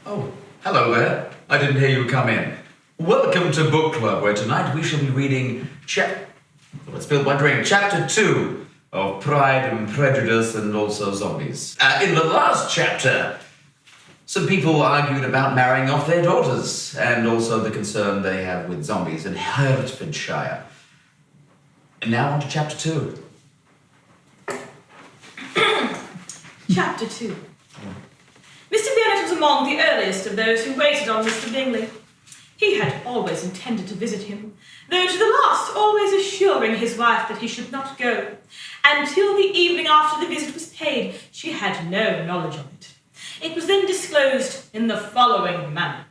Oh, hello there. I didn't hear you come in. Welcome to Book Club, where tonight we shall be reading let's build my drink. Chapter 2 of Pride and Prejudice and also Zombies. In the last chapter, some people argued about marrying off their daughters and also the concern they have with zombies in Hertfordshire. And now on to Chapter 2. Chapter 2. Mr. Bennet was among the earliest of those who waited on Mr. Bingley. He had always intended to visit him, though to the last always assuring his wife that he should not go. Until the evening after the visit was paid, she had no knowledge of it. It was then disclosed in the following manner.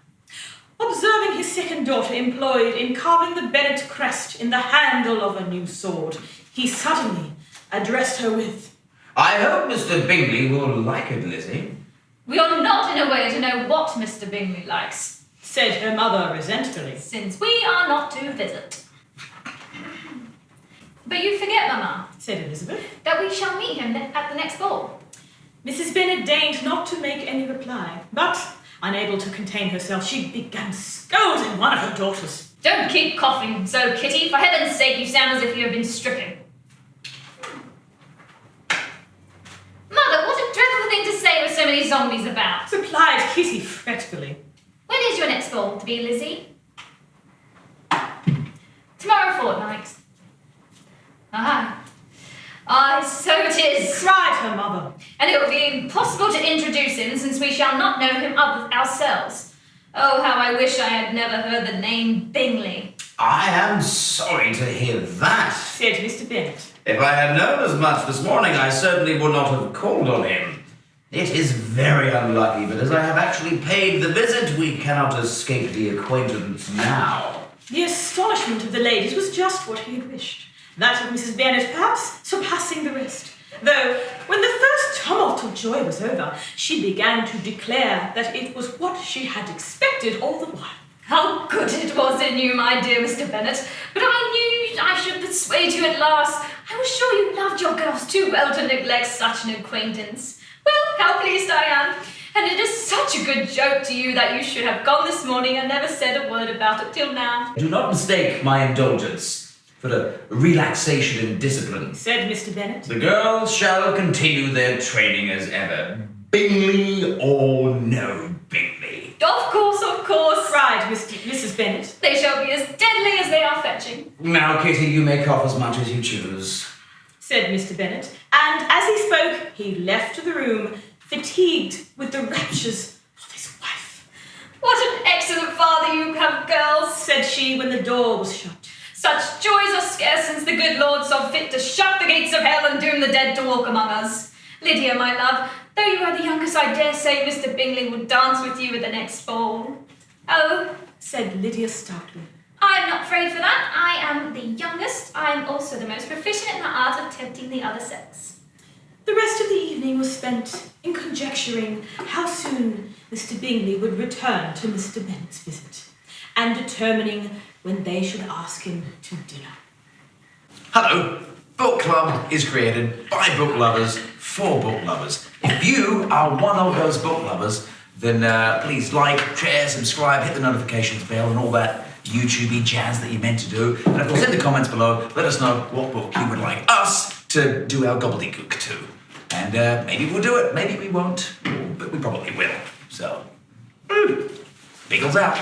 Observing his second daughter employed in carving the Bennet crest in the handle of a new sword, he suddenly addressed her with, I hope Mr. Bingley will like it, Lizzie. We are not in a way to know what Mr. Bingley likes, said her mother resentfully, since we are not to visit. But you forget, Mamma, said Elizabeth, that we shall meet him at the next ball. Mrs. Bennet deigned not to make any reply, but, unable to contain herself, she began scolding one of her daughters. Don't keep coughing so, Kitty. For heaven's sake, you sound as if you have been stricken. Mother, what a dreadful thing to say with so many zombies about, replied Kitty fretfully. When is your next ball to be, Lizzie? Tomorrow fortnight. Aye, so it is, cried her mother. And it will be impossible to introduce him, since we shall not know him ourselves. Oh, how I wish I had never heard the name Bingley. I am sorry to hear that, said Mr. Bennet. If I had known as much this morning, I certainly would not have called on him. It is very unlucky, but as I have actually paid the visit, we cannot escape the acquaintance now. The astonishment of the ladies was just what he had wished. That of Mrs. Bennet perhaps surpassing the rest. Though, when the first tumult of joy was over, she began to declare that it was what she had expected all the while. How good it was in you, my dear Mr. Bennet. But I knew I should persuade you at last. I was sure you loved your girls too well to neglect such an acquaintance. Well, how pleased I am. And it is such a good joke to you that you should have gone this morning and never said a word about it till now. Do not mistake my indulgence for a relaxation in discipline, said Mr. Bennet. The girls shall continue their training as ever. Bingley or no Bingley. Of course, cried Mrs. Bennet. They shall be as deadly as they are fetching. Now, Kitty, you may cough as much as you choose, said Mr. Bennet, and as he spoke, he left the room, fatigued with the raptures of his wife. What an excellent father you have, girls, said she when the door was shut. Such joys are scarce since the good Lord saw fit to shut the gates of hell and doom the dead to walk among us. Lydia, my love, though you are the youngest, I dare say Mr. Bingley will dance with you at the next ball. Oh, said Lydia stoutly. I am not afraid for that. I am the youngest. I am also the most proficient in the art of tempting the other sex. The rest of the evening was spent in conjecturing how soon Mr. Bingley would return to Mr. Bennet's visit, and determining when they should ask him to dinner. Hello. Book Club is created by book lovers for book lovers. If you are one of those book lovers, then please like, share, subscribe, hit the notifications bell and all that YouTubey jazz that you're meant to do. And of course, in the comments below, let us know what book you would like us to do our gobbledygook to. And maybe we'll do it, maybe we won't, but we probably will. So, Biggles out.